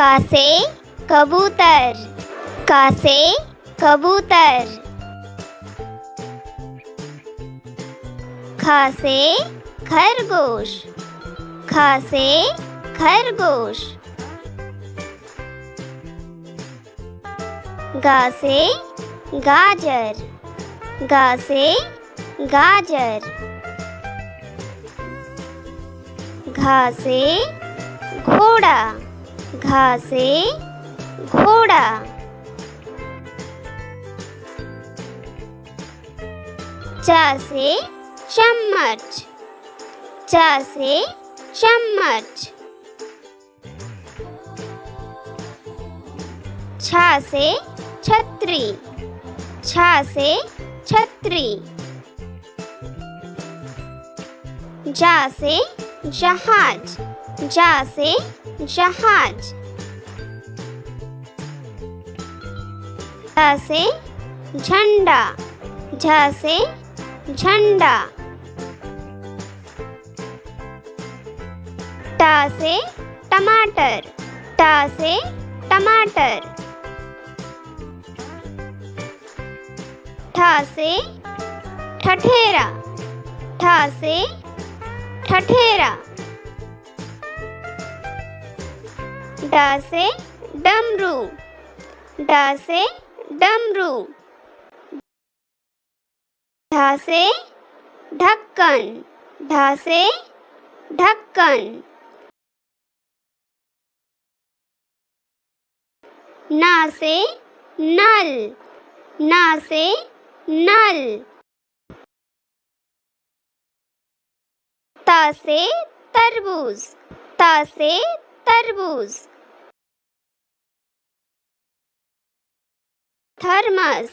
का से कबूतर, का से कबूतर। ख से खरगोश, ख से खरगोश। ग से गाजर, ग से गाजर। घ से घोड़ा, घ से घोड़ा। च से चम्मच, च से चम्मच। छ से छतरी, छ से छतरी। ज से जहाज, ज से जहाज। झ से झंडा, झ से झंडा। ट से टमाटर, ट से टमाटर। ठ से ठठेरा, ठ से ठठेरा। ड से डमरू, ड से डमरू। ढ से ढक्कन, ढ से ढक्कन। न से नल, न से नल। त से तरबूज, त से तरबूज। थर्मस,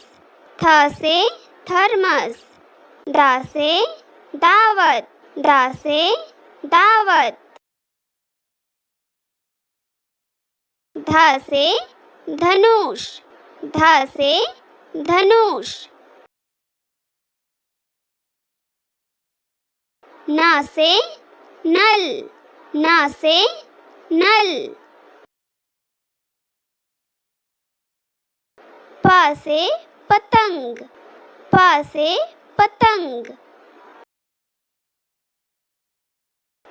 थ से थर्मस। द से दावत, द से दावत। ध से धनुष, ध से धनुष। न से नल, न से नल। प से पतंग, प से पतंग।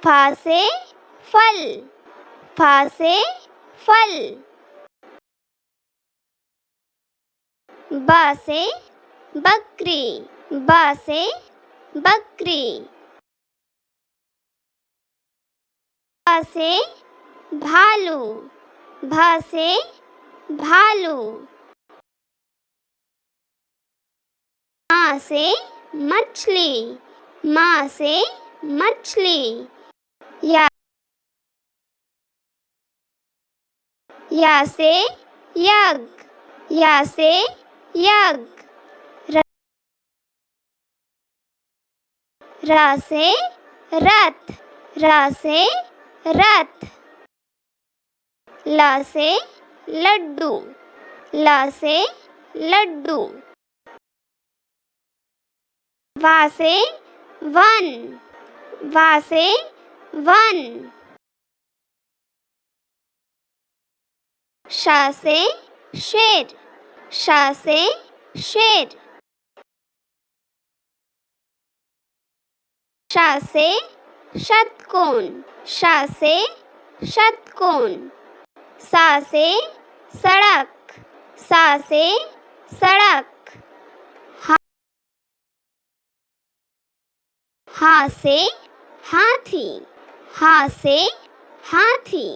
फ से फल, फ से फल। ब से बकरी, ब से बकरी। भ से भालू, भ से भालू। म से मछली, म से मछली। या से यज्ञ, या से यज्ञ। र से रथ, र से रथ। ल से लड्डू, ल से लड्डू। व से वन, व से वन। श से शेर, श से शेर। श से षटकोण, श से षटकोण। स से सड़क, स से सड़क। ह से हाथी, ह से हाथी।